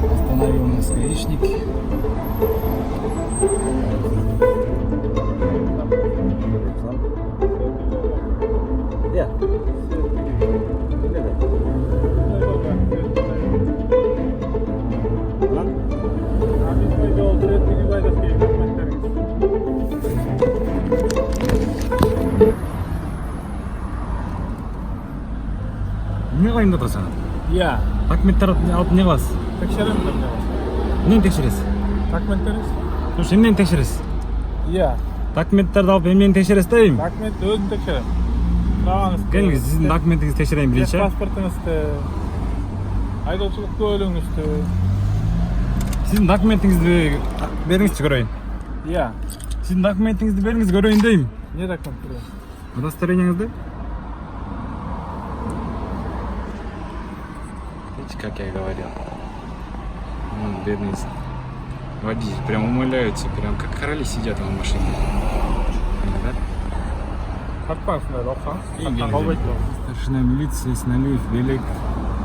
Остановил нас гаишник. Где? Не қайында тұрсың? Иә. Документтер алып не қыласыз? Тексеремін мен. Нені тексересіз? Документтер. Емнені тексересіз? Иә. Документтерді алып емнені тексересіз да деймін? Документті өзім тексеремін. Сұрағыңызды. Келіңіз, сіздің документіңізді тексерейін бірінші. Паспортыңызды, айдаушылық куәлігіңізді. Сіздің документіңізді беріңізші көрейін. Иә. Сіздің документіңізді беріңіз көрейін деймін. Не документтер? Удостоверениеңізді? Видите, как я говорил. Бедные водители прям умыляются, прям как короли сидят в машине. Да? Тартпаңыздар, оқсаңыз. Старшина милиции Сналиев Белек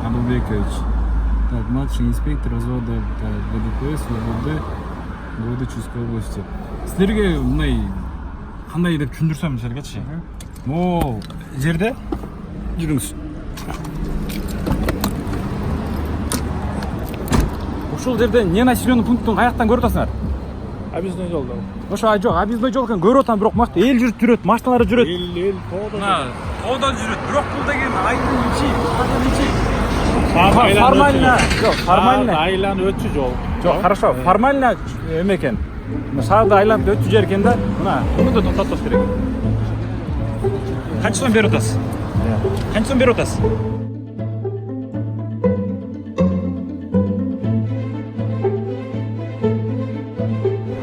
Абубекович. Так, младший инспектор взвода ГДПС ВВД Чувской области. Сіздерге мынай қандай деп түсіндірсем сіздергечи. О, жерде жүріңіз. Ушул жерде не населенный пункттун каяктан көрүп атасыңар? Объездной жолда. Ошо жок, объездной жол экен көрүп атам, бирок мына эл жүрүп жүрөт, машиналар жүрөт. Эл Тоодан жүрөт. Бирок бул деген айдын ичи. формально. Жок, формально. Айланып өтчү жол. Жок, хорошо, формально эме экен. Шаарды айланып өтчү жер экен да. Мына, муну да токтотуш керек. Канча сом берип атасыз? Канча сом берип атасыз?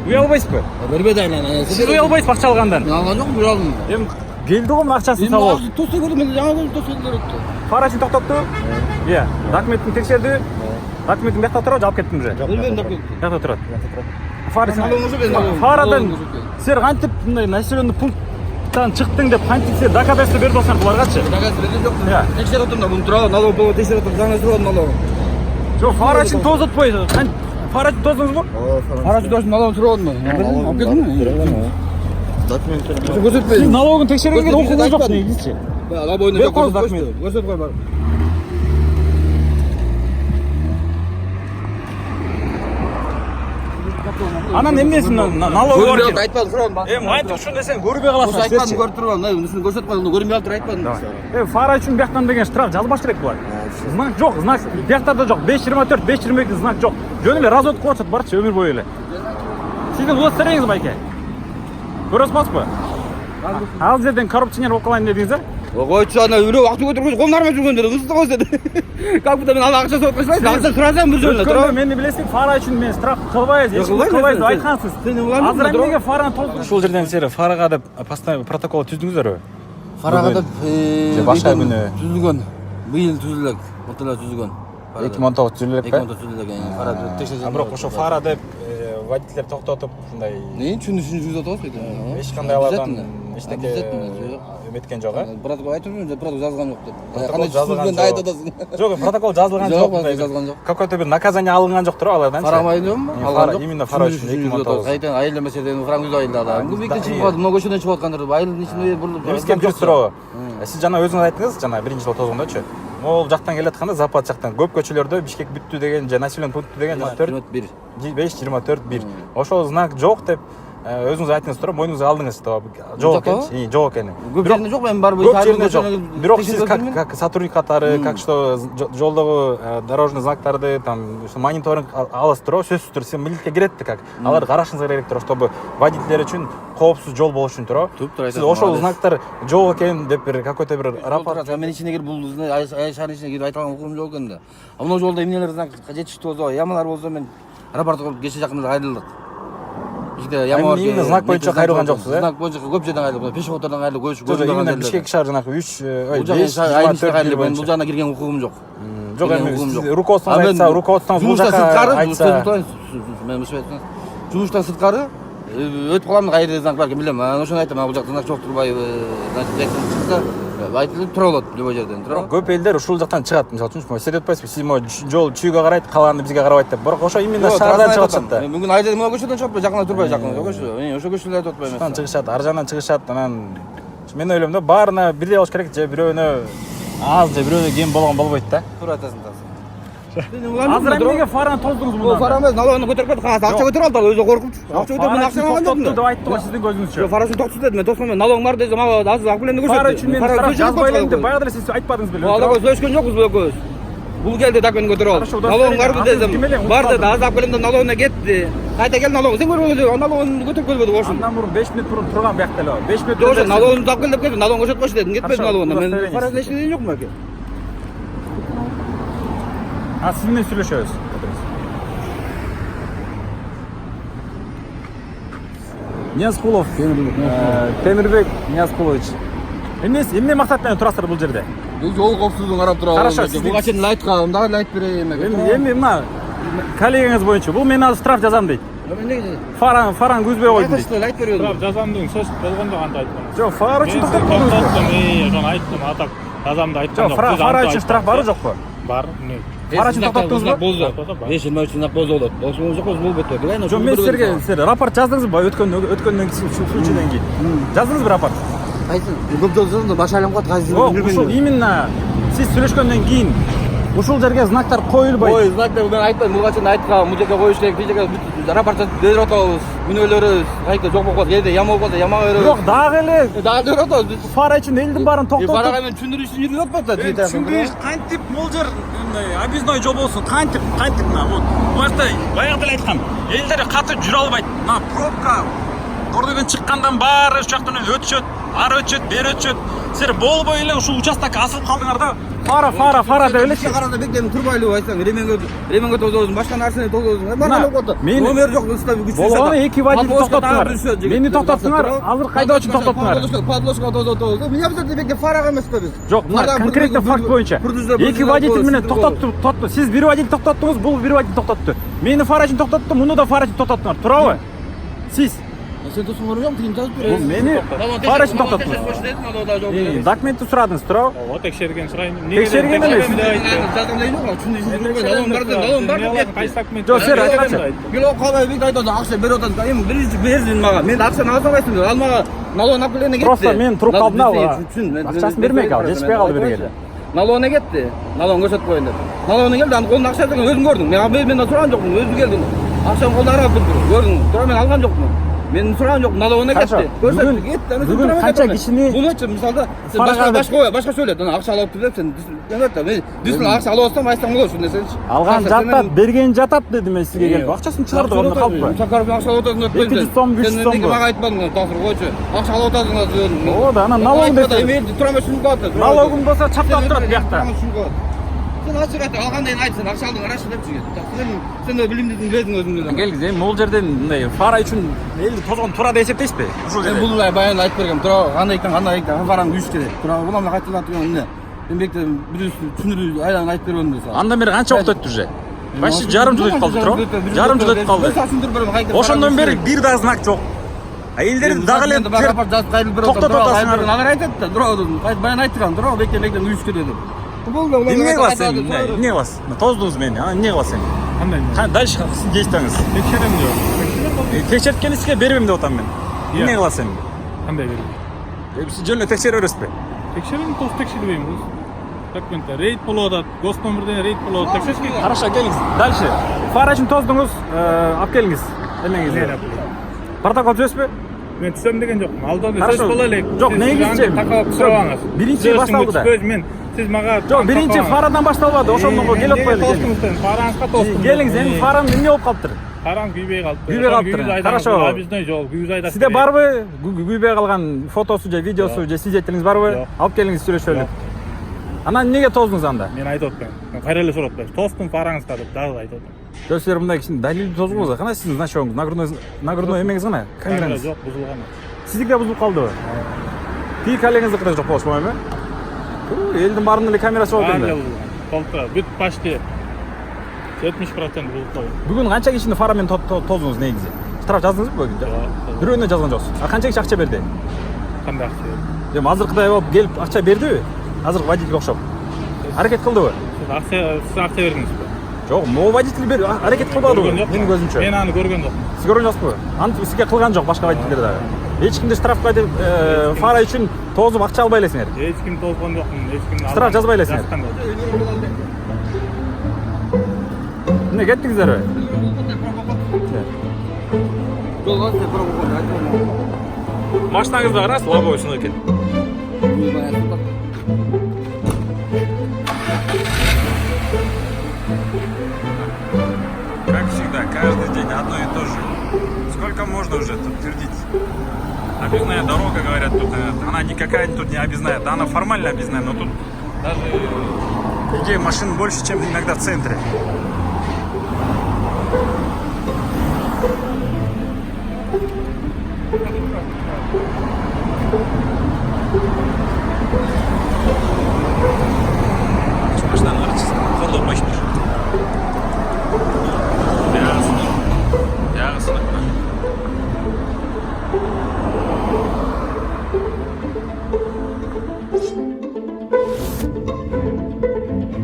Уя албайсызбы? Бербейді айлана. Сіз уя албайсыз акча алгандан. Мен алған жоқпын, бұра алдым. Эми келди го мына акчасын сабып алып. Тоста көрдім, мен жаңа көрдім, тоста көрдім. Фарасын токтотту. Иә, документин текшерди. Документин бияқта турат, алып кеттим уже. Білмедім документ. Бияқта турат. Фарасын. Налог Фарадан сер кантип мындай населенный пункттан чыктың деп кантип сер доказательство берип алсаң буларгачы? Доказательство берген жоқ. Иә. Тексеріп отырмын да, бұны туралы налог болып тексеріп отырмын, заңдастырып налог. Жок, фарасын тозотпой. Фарасын тоздуңузбу? Фарасын тоздум, налогын турап алдым. Алып кеттім ми? Документтер. Көрсетпейді. Сиз налогун текшергенге окугуңуз жок негизичи. Ала бойында жоқ, көрсетіп қой бар. Анан эмнесин налог бар Көрінбей экен? айтпадым, сұрағым. Эми айтып ушун десең көрбөй Осы каласың. айтпадым, көріп тұрмын. Мұны көрсетіп қойдым, көрінбей алып айтпадым. Фара үчүн бияктан деген штраф жазбаш керек булар. Знак жок, знак бияктарда жок. 524, 522 знак жок. Жөн эле развод кылып атышат барчы өмүр бою эле. Сиздин удостоверениңиз бар экен. Көрөсүз баспы? Ал жерден коррупционер болуп калайын дедиңиз а? Қойшы ана үйре уақыт өтіргіз қолын армай жүрген деді, ұсты қойсы деді. Как будто мен ала ақша соғып қойсайсыз, ақша сұрасам бір жөніне Өткөндө мени билесиң, фара үчүн мен штраф кылбайбыз, эч ким кылбайбыз деп айткансыз. Азыр эмнеге фараны толтуруп? Ушул жерден сиз фарага деп постоянно протокол түздүңүздөрбү? Фараға деп башка күнү түзілген, быйыл түзілген, отыла түзілген. 2019 түзүлүп элек 2019 түзілген, фара текшерген. Бирок ошо фара деп водителер токтотуп ушундай Не, чүнүшүн жүзүп атабыз қайда? эч кандай аладан эчтеке эметкен жок, а? Протокол айтып жүрмүн, протокол жазылған жоқ деп. Протокол жазылған Қандай айтып атасың? Жок, протокол жазылган Жок, жок. жазылған жоқ. Какой-то бир наказание алынган жоктур алардан. Фарага айдым, алған жоқ. Именно фара үчүн 2019. Қайтадан айылдама жерден франк айылдады. Бұл бектен шығып қалды, мына көшеден шығып жатқандар. Айылдың ішінде бұрылып. Эмиске жүрүп туруп. Сиз жана өзүңүз айттыңыз, жана 1-жыл тозгондочу. Могул жактан келатканда, Запад жактан көп көчөлөрдө Бишкек бүттү деген же населенный пункт деген 4 5-24-1. Ошол знак жок деп өзүңүз айттыңыз туруп, мойнуңузга алдыңыз жок экен. Жок экен. Көп жерде жок, мен барып көп жерде жок. Бирок сиз как сотрудник катары, как что жолдогу дорожный знактарды, там мониторинг аласыз туруп, сөзсүз түрдө сиз милдетке киретти как. Аларды карашыңыз керек туруп, чтобы водительдер үчүн коопсуз жол болуш үчүн туруп. Сиз ошол знактар жок экен деп бир какой-то бир рапорт. Мен ичине кирип бул айшанын ичине кирип айта алган укугум жок экен да. А мына жолдо эмнелер знак жетиштүү болсо, ямалар болсо мен рапорт кылып кеше жакында кайрылдык. Иште яма бар. Именно знак боюнча кайрылган жоксуз, э? Знак боюнча көп жерден кайрылып, пешеходдордон кайрылып, именно Бишкек шаар жанагы 3 мен бул жагына кирген укугум жок. Жок, эми руководствоңуз айтса, руководствоңуз бул жака айтса. Мен мыш айтсам, жумуштан сырткары өтүп каламын, кайда знак бар экен билем. Ошону айтам, бул жакта знак жок турбайбы, значит, чыкса айтылып тура болот любой жерден туура. Көп элдер ушул жактан чыгат. Мисалы үчүн, сиз айтпайсызбы, сиз могу жол чүйгө карайт, калганы бизге карабайт деп. Бирок ошо именно шаардан чыгып атышат да. Бүгүн айда мына көчөдөн чыгып жакында турбай жакында көчө. Ошо көчөлөрдө отпой эмес. Ошондон чыгышат, ар жагынан чыгышат. Анан мен ойлойм да, баарына бирдей болуш керек, же бирөөнө аз, же бирөөнө кем болгон болбойт да. Туура айтасың да. Азыр эмнеге фараны тоздуңуз Бул мындан? фара эмес, налогunu көтөрүп кетти. Акча көтөрүп алды, өзү коркунуч. Акча көтөрүп мен акчаны алган жокмун деп айтты го сиздин көзүңүзчө. Фарасын токтот дедим, мен токтомон. Налогуң бар десем, азыр алып келем деп Фара көрсөттү. үчүн мен штраф жазбай элем деп баягы деле сиз айтпадыңыз беле? Ала сөзгөн жокпуз бул экөөбүз. Бул келди документ көтөрүп алып. Хорошо, Налогуң бар десем, ким эле бар деди, азыр алып келем деп налогуна кетти. Кайта кел налогун, сен көрбөдү, налогун көтөрүп келбеди ошон. Андан мурун 5 мүнөт мурун турган биякта эле. 5 мүнөт. Ошо налогун алып кел деп кетти, налогун көчөткөчү дедим, кетпеди налогуна. Мен фарасын эч нерсе жокмун аке. А сиз менен сүйлөшөбүз. Ниязкулов, Темирбек Ниязкулович. Эмне максат менен турасыздар бул жерде? Бул жол коопсуздугун карап турабыз. Хорошо, Буга чейин айткам, дагы айтып берейин. Эми мына коллегаңыз боюнча бул мен азыр штраф жазам дейт. Эмне? Фараны күзбөй койдум дейт. Айтып берип Штраф жазам деген сөз болгондо кантип айтпаңыз. Жок, фара үчүн Токтоттум, ошону айттым, атап жазамды айткан Жок, фара үчүн штраф барбы жокпу? Бар. Фара үчүн токтоттуңузбу? Беш жыйырма үчүн болот. Ошол жокпуз болбойт. Жок, мен силер рапорт жаздыңызбы өткөндөн случайдан кийин? Жаздыңызбы рапорт? Айтсын, көп жол жаздым да баш айланып калат, кайсы Жок, ушул именно сиз сүйлөшкөндөн кийин ушул жерге знактар коюлбайт. Ой, знактар мен айтпайм, буга чейин айткам, бул жерге коюш керек, тиги жерге рапорт берип атабыз. Күнөөлөрүбүз, кайка жок болуп калса, элде яма болуп калса, ямага беребиз. Жок, дагы эле Дагы берип атабыз. фара үчүн элдин баарын токтотуп. Фарага мен түшүндүрүү үчүн жүрүп атпайт да. Түшүнбөйсүз, кантип бул жер объездной жол болсун, кантип мына вот. Башта баягы деле айткам, элдер катып жүрө албайт. Мына пробка Кордойдон чыккандан баары ушул жактан өтүшөт, ары өтүшөт, бери өтүшөт. Силер болбой эле ушул участокко асылып калдыңар да. Фара деп элечи. Карада бектем турбайлы айсаң, ремеңге тозобуз, башка нерсени тозобуз. Бара болуп калды. Мен Номер жок, устав күч. болгону эки водитель токтоттуңар. Мени токтоттуңар. Азыр кайда үчүн токтоттуңар? Подложка тозотобуз. Мен абзал бекке фарага эмес да биз. Жок, мына конкреттүү факт боюнча эки водитель менен токтотту. Сиз бир водитель токтоттуңуз, бул бир водитель токтотту. Мени фара үчүн токтотту, муну да фара үчүн токтоттуңар. Туурабы? Сиз Сен тосуңар жок, тиң жазып бул бересиз. мени фара үчүн токтоттуңар. Документти сурадыңыз, туурабы? Ооба, текшерген сурайын. Текшерген эмес. Жазган дейм жок, налогун бар деп. Кайсы документ? Жок, сен айтканчы. Бирок калбай бек айтат, акча берип атат. Эми биринчи берсин мага. Мен акчаны алсам айсың деп. Ал мага налогун алып келгенде кетти. Просто мен туруп калдым да. Акчасын бермей калды, жетишпей калды бергеле. Налогуна кетти. Налогун көрсөтүп коеюн деп. Налогуна келди, анын колунда акча деген өзүң көрдүң. Мен сураган жокмун, өзү келди. Акчаны колуна карап турду. Көрдүң. Тура мен алган жокмун. Мен сураган жокмун, налогуна кетти. Көрсөттү, кетти. Бүгүн канча кишини Булучу мисалда сен башка сөйлөт. Ана акча алып деп сен демет. Мен дүйсүн акча алып алсам айсаң болот ушундай сенчи. алган жатат, берген жатат дедим мен сизге келип. Акчасын чыгарды, ордуна калппы? Сакаров акча алып атасың деп 200 сом, 300 сом. Сен мага айтпадың, тасыр койчу. Акча алып атасың деп. Ооба, анан налогун десе. Мен турам өчүн калат. Налогун болсо чаптап турат биякта. Сен ачык айт, алгандайын айт, сен акча алдың, рашык депчи. Сен да билимдиң, билесиң өзүңдү. Келгиз, эми бул жерден мындай фара үчүн элди тозгон тура деп эсептейсизби? Ушул Мен жерде. бул баягы айтып бергем. Тура кандай фараны күйүш керек. Тура буламда кайталат деген эмне? Мен бекте бирөөсү түшүндүрүү айдан айтып берем деп. Андан бери канча убакыт өттү уже? Почти жарым жыл өтүп калды, туурабы? Жарым жыл өтүп калды. Ошондон бери бир да знак жок. Элдердин дагы эле токтотуп атасыңар. Алар айтат да, тура баягы айткан, тура бектен күйүш керек деп. Эмне кыласыз эми? Эмне кыласыз? Тоздуңуз мени, не кыласыз эми? Кандай? Дальше сиздин действияңыз. Текшерем деп. Текшерткени сизге бербейм деп атам мен. Эмне кыласыз эми? Кандай берем? Сиз жөн эле текшере бересизби? Текшерем, тоз текшербейм. Документте рейд болуп атат, гос номерден рейд болуп атат. Текшериш керек. Хорошо, келиңиз. Дальше. Фара үчүн тоздуңуз, алып келиңиз. Эмеңизди. Протокол түзөсүзбү? Мен түзөм деген жокмун. Алдыда Хорошо. сөз боло элек. Жок, негизчи. Такалып сурабаңыз. Биринчи башталды да. Мен сиз мага Жок, биринчи фарадан башталбады. Ошондон келип коелу. Фараңызга тостум. Келиңиз, эми фарам эмне болуп калыптыр? Фарам күйбөй калыптыр. Күйбөй калыптыр. Хорошо. Биздин жол күйбөй айдап. Сизде барбы? Күйбөй калган фотосу же видеосу же свидетелиңиз барбы? Жок. Алып келиңиз, сүйлөшөлү. Анан эмнеге тоздуңуз анда? Мен айтып атпайм. Мен кайра эле сурап атпайм. Тостум фараңызга деп дагы айтып атам. Жок, силер мындай кичине далилди тоздуңуз. Кана сиздин значогуңуз, нагрудной эмеңиз кана? Камераңыз. Жок, бузулган. Сиздики да бузулуп калдыбы? Тиги коллегаңыздыкы да жок болуш эми? Элдин баарынын эле камерасы болот энди. Толтура. Бүт почти 70% бузулуп калды. Бүгүн канча кишини фара менен тоздуңуз негизи? Штраф жаздыңызбы бүгүн? Бирөөнө жазган жоксуз. А канча киши акча берди? Кандай акча? эми азыркыдай болуп келип акча бердиби азыркы водительге окшоп аракет кылдыбы Сиз акча бердиңизби? жок могу водитель бер аракет кылбадыбы менин көзүмчө Мен аны көргөн жокмун. сиз көргөн жоксузбу антип сизге кылган жок башка водительдер дагы эч кимди штрафка деп фара үчүн тозуп акча албай элесиңер Эч ким толгон жокмун, эч ким. Штраф жазбай элесиңер. эмне кеттиңиздерби Жолға сен пробовал, айтпам. машинаңызды караңыз лобовой сынып экен как всегда каждый день одно и то же сколько можно уже тут твердить объездная дорога говорят тут она никакая тут не объездная да она формально объездная но тут даже идея машин больше чем иногда в центре